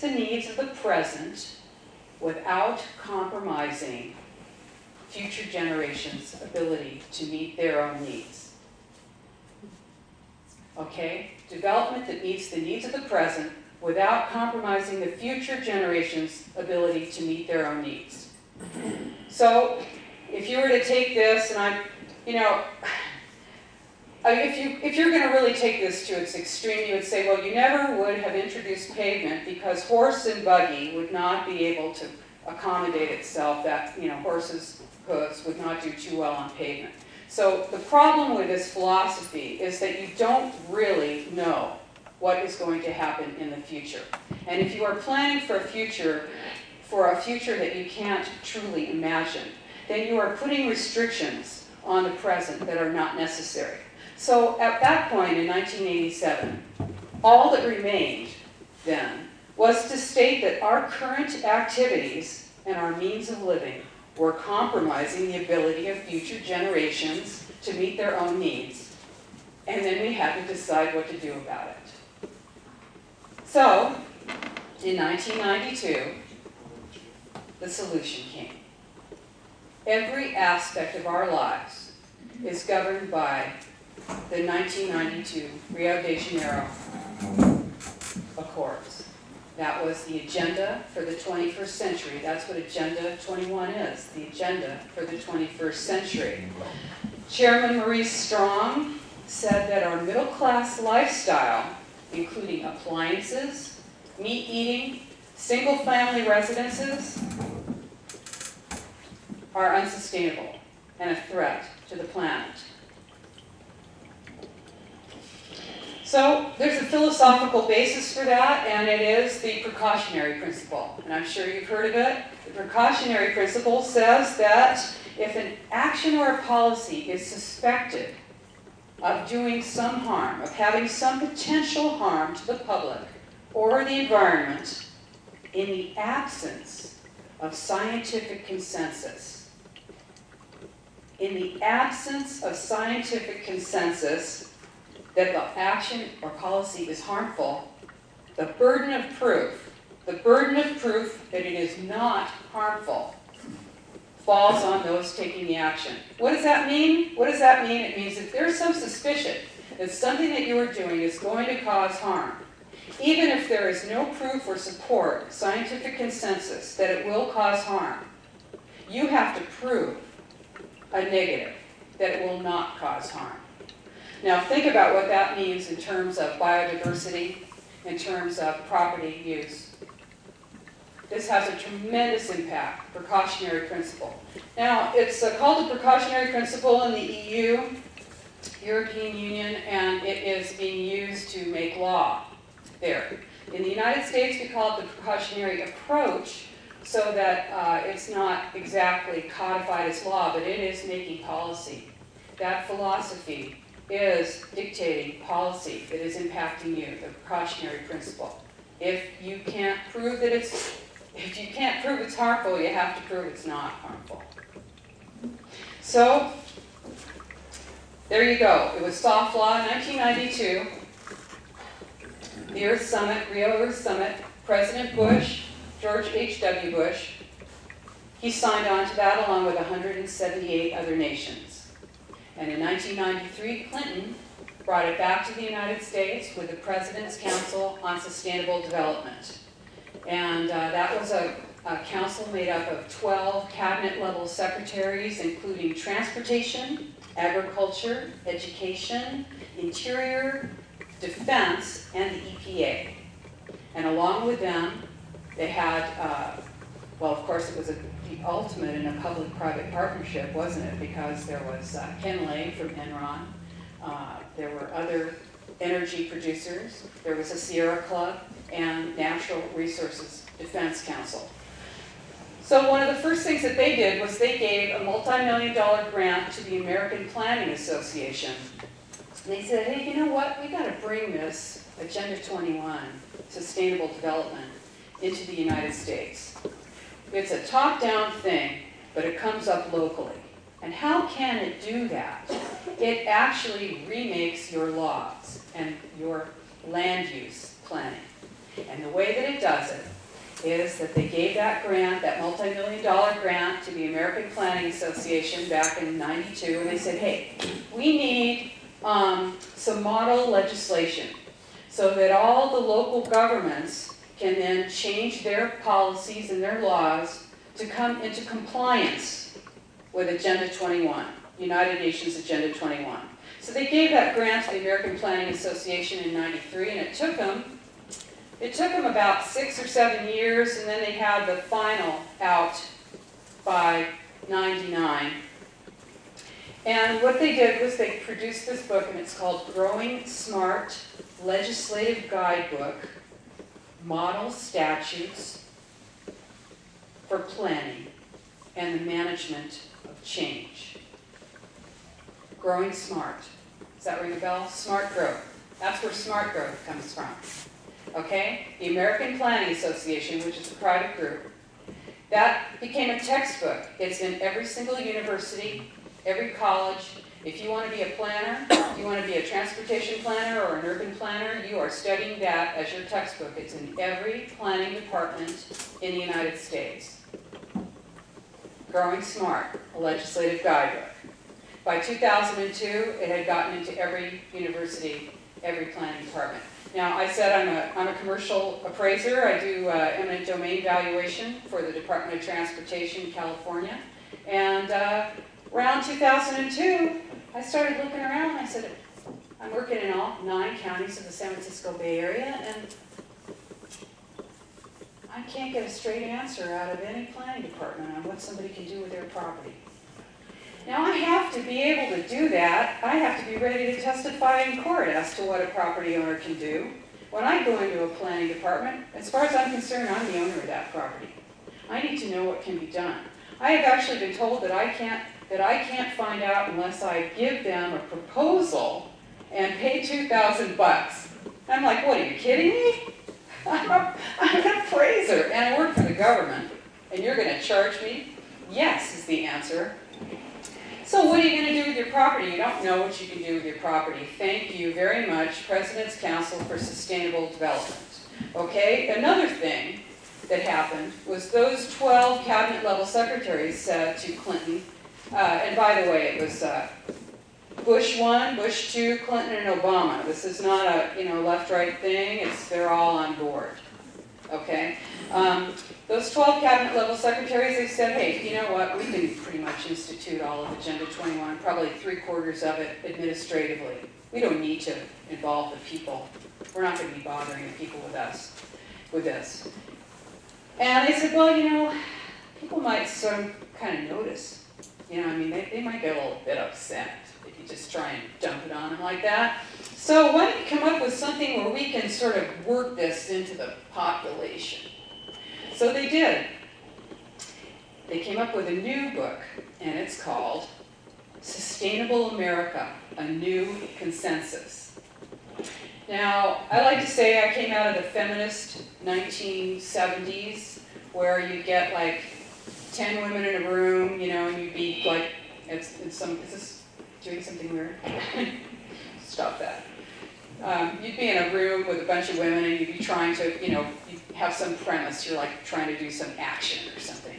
meets the needs of the present without compromising future generations' ability to meet their own needs. Okay? Development that meets the needs of the present without compromising the future generations' ability to meet their own needs. So, if you were to take this, and if you're going to really take this to its extreme, you would say, well, you never would have introduced pavement because horse and buggy would not be able to accommodate itself, that, horses' hooves would not do too well on pavement. So the problem with this philosophy is that you don't really know what is going to happen in the future. And if you are planning for a future that you can't truly imagine, then you are putting restrictions on the present that are not necessary. So at that point in 1987, all that remained then was to state that our current activities and our means of living were compromising the ability of future generations to meet their own needs. And then we had to decide what to do about it. So, in 1992, the solution came. Every aspect of our lives is governed by the 1992 Rio de Janeiro Accords. That was the agenda for the 21st century. That's what Agenda 21 is, the agenda for the 21st century. Chairman Maurice Strong said that our middle-class lifestyle, including appliances, meat eating, single-family residences, are unsustainable and a threat to the planet. So there's a philosophical basis for that, and it is the precautionary principle. And I'm sure you've heard of it. The precautionary principle says that if an action or a policy is suspected of doing some harm, of having some potential harm to the public or the environment, in the absence of scientific consensus, that the action or policy is harmful, the burden of proof that it is not harmful falls on those taking the action. What does that mean? What does that mean? It means if there's some suspicion that something that you are doing is going to cause harm, even if there is no proof or support, scientific consensus, that it will cause harm, you have to prove a negative, that it will not cause harm. Now think about what that means in terms of biodiversity, in terms of property use. This has a tremendous impact, precautionary principle. Now, it's called the precautionary principle in the EU, European Union, and it is being used to make law there. In the United States, we call it the precautionary approach, so that it's not exactly codified as law, but it is making policy. That philosophy is dictating policy that is impacting you, the precautionary principle. If you can't prove it's harmful, you have to prove it's not harmful. So, there you go. It was soft law in 1992. The Earth Summit, Rio Earth Summit, President Bush, George H.W. Bush, he signed on to that along with 178 other nations. And in 1993, Clinton brought it back to the United States with the President's Council on Sustainable Development. And that was a council made up of 12 cabinet-level secretaries, including transportation, agriculture, education, interior, defense, and the EPA. And along with them, they had, well, of course, it was the ultimate in a public-private partnership, wasn't it? Because there was Ken Lay from Enron. There were other energy producers. There was a Sierra Club and Natural Resources Defense Council. So one of the first things that they did was they gave a multi-million-dollar grant to the American Planning Association. And they said, hey, you know what? We got to bring this Agenda 21, Sustainable Development, into the United States. It's a top-down thing, but it comes up locally. And how can it do that? It actually remakes your laws and your land use planning. And the way that it does it is that they gave that grant, that multi-million-dollar grant to the American Planning Association back in '92, and they said, hey, we need some model legislation so that all the local governments can then change their policies and their laws to come into compliance with Agenda 21, United Nations Agenda 21. So they gave that grant to the American Planning Association in '93, and it took them about 6 or 7 years, and then they had the final out by '99. And what they did was they produced this book, and it's called Growing Smart Legislative Guidebook, Model Statutes for Planning and the Management of Change. Growing Smart. Does that ring a bell? Smart growth. That's where smart growth comes from. Okay? The American Planning Association, which is a private group, that became a textbook. It's in every single university, every college. If you want to be a planner, if you want to be a transportation planner or an urban planner, you are studying that as your textbook. It's in every planning department in the United States. Growing Smart, a legislative guidebook. By 2002, it had gotten into every university, every planning department. Now, I said I'm a commercial appraiser. I do eminent domain valuation for the Department of Transportation in California. And around 2002, I started looking around, and I said, I'm working in all 9 counties of the San Francisco Bay Area, and I can't get a straight answer out of any planning department on what somebody can do with their property. Now, I have to be able to do that. I have to be ready to testify in court as to what a property owner can do. When I go into a planning department, as far as I'm concerned, I'm the owner of that property. I need to know what can be done. I have actually been told that I can't find out unless I give them a proposal and pay $2,000. I'm like, what, are you kidding me? I'm an appraiser, and I work for the government, and you're going to charge me? Yes, is the answer. So what are you going to do with your property? You don't know what you can do with your property. Thank you very much, President's Council for Sustainable Development. Okay, another thing that happened was those 12 cabinet-level secretaries said to Clinton, and by the way, it was Bush 1, Bush 2, Clinton, and Obama. This is not a left-right thing. They're all on board. Okay? Those 12 cabinet-level secretaries, they said, hey, you know what? We can pretty much institute all of Agenda 21, probably 3/4 of it administratively. We don't need to involve the people. We're not going to be bothering the people with this. And they said, well, people might sort of kind of notice. They might get a little bit upset if you just try and dump it on them like that. So why don't you come up with something where we can sort of work this into the population? So they did. They came up with a new book, and it's called Sustainable America, A New Consensus. Now, I like to say I came out of the feminist 1970s, where you get like 10 women in a room, and you'd be like, is this doing something weird? Stop that. You'd be in a room with a bunch of women, and you'd be trying to, you have some premise. You're like trying to do some action or something.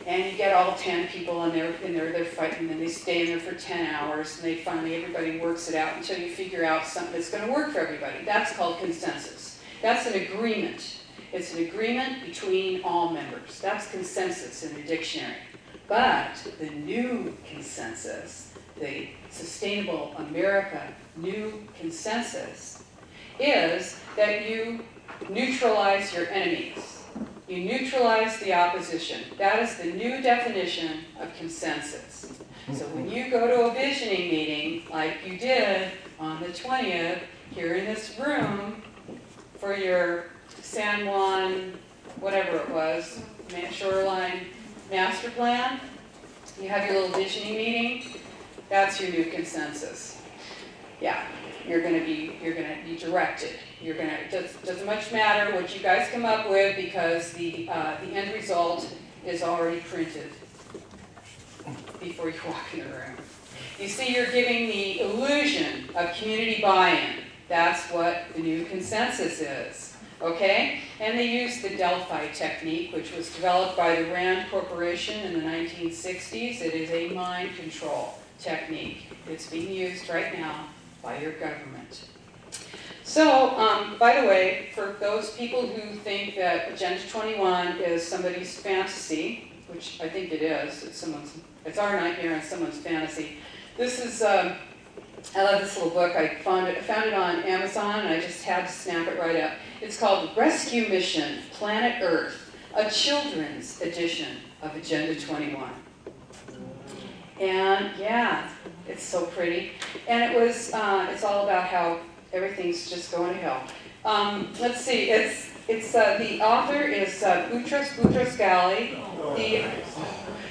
And you get all 10 people, and they're fighting, and they stay in there for 10 hours, and everybody works it out until you figure out something that's going to work for everybody. That's called consensus. That's an agreement. It's an agreement between all members. That's consensus in the dictionary. But the new consensus, the Sustainable America New Consensus, is that you neutralize your enemies. You neutralize the opposition. That is the new definition of consensus. So when you go to a visioning meeting, like you did on the 20th, here in this room, for your San Juan, whatever it was, shoreline master plan, you have your little visioning meeting, that's your new consensus. Yeah, you're going to be directed. It doesn't much matter what you guys come up with, because the end result is already printed before you walk in the room. You see, you're giving the illusion of community buy-in. That's what the new consensus is. Okay? And they used the Delphi technique, which was developed by the Rand Corporation in the 1960s. It is a mind control technique. It's being used right now by your government. So, by the way, for those people who think that Agenda 21 is somebody's fantasy, which I think it is, it's our nightmare and someone's fantasy. This is, I love this little book. I found it on Amazon, and I just had to snap it right up. It's called Rescue Mission, Planet Earth, a children's edition of Agenda 21. And yeah, it's so pretty. And it was, it's all about how everything's just going to hell. Let's see, the author is Boutros Boutros-Ghali,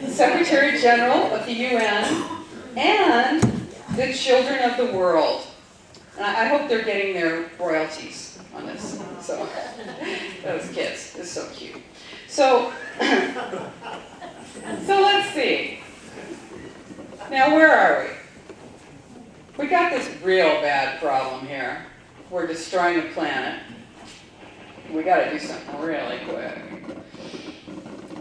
the Secretary General of the UN, and the children of the world. And I hope they're getting their royalties on this. So, those kids, it's so cute. So, so let's see. Now, where are we? We got this real bad problem here. We're destroying the planet. We got to do something really quick.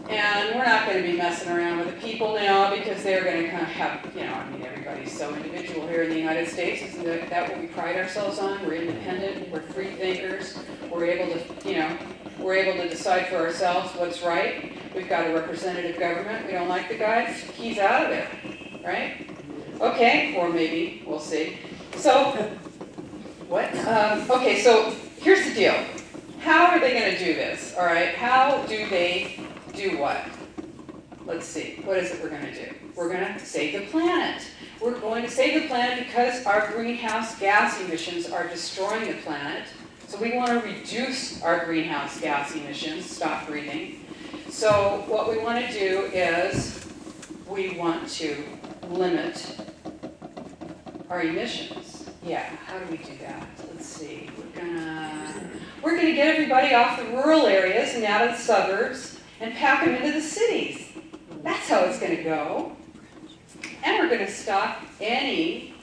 And we're not going to be messing around with the people now, because they're going to kind of have, you know, I mean, everybody's so individual here in the United States. Isn't that what we pride ourselves on? We're independent, we're free thinkers, we're able to, you know, we're able to decide for ourselves what's right. We've got a representative government. We don't like the guy, he's out of there, right? Okay, or maybe, we'll see. So, what? Okay, so here's the deal. How are they going to do this, all right? How do they do what? Let's see. What is it we're going to do? We're going to save the planet. We're going to save the planet because our greenhouse gas emissions are destroying the planet. So we want to reduce our greenhouse gas emissions, stop breathing. So what we want to do is we want to limit our emissions. Yeah, how do we do that? Let's see. We're gonna get everybody off the rural areas and out of the suburbs and pack them into the cities. That's how it's gonna go. And we're gonna stop any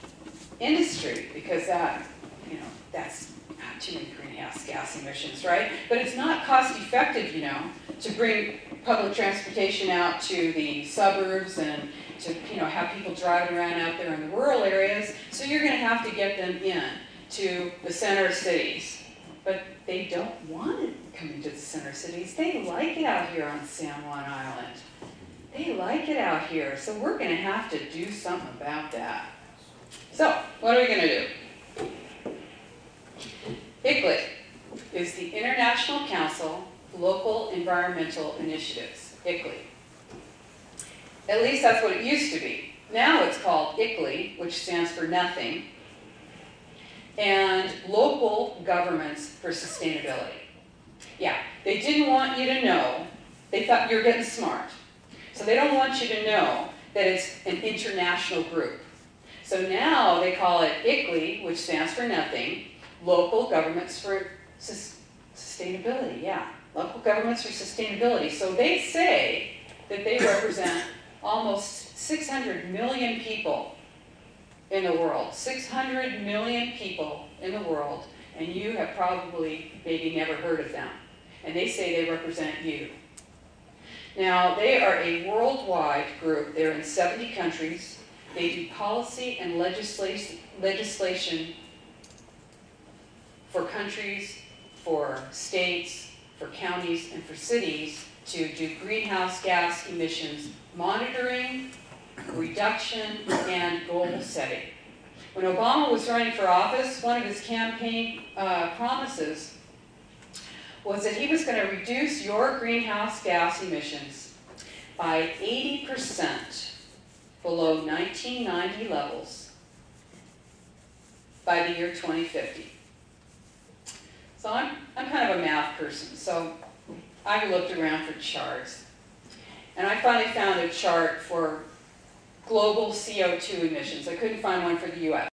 industry, because that, you know, that's not too many greenhouse gas emissions, right? But it's not cost effective, you know, to bring public transportation out to the suburbs and to, you know, have people driving around out there in the rural areas. So you're going to have to get them in to the center cities. But they don't want it coming to the center cities. They like it out here on San Juan Island. They like it out here. So we're going to have to do something about that. So what are we going to do? ICLEI is the International Council of Local Environmental Initiatives, ICLEI. At least that's what it used to be. Now it's called ICLEI, which stands for nothing, and Local Governments for Sustainability. Yeah, they didn't want you to know. They thought you were getting smart. So they don't want you to know that it's an international group. So now they call it ICLEI, which stands for nothing, Local Governments for Sustainability. Yeah, Local Governments for Sustainability. So they say that they represent almost 600 million people in the world. 600 million people in the world, and you have probably maybe never heard of them. And they say they represent you. Now, they are a worldwide group. They're in 70 countries. They do policy and legislation for countries, for states, for counties, and for cities to do greenhouse gas emissions monitoring, reduction, and goal setting. When Obama was running for office, one of his campaign promises was that he was going to reduce your greenhouse gas emissions by 80% below 1990 levels by the year 2050. So I'm kind of a math person, so I looked around for charts. And I finally found a chart for global CO2 emissions. I couldn't find one for the US.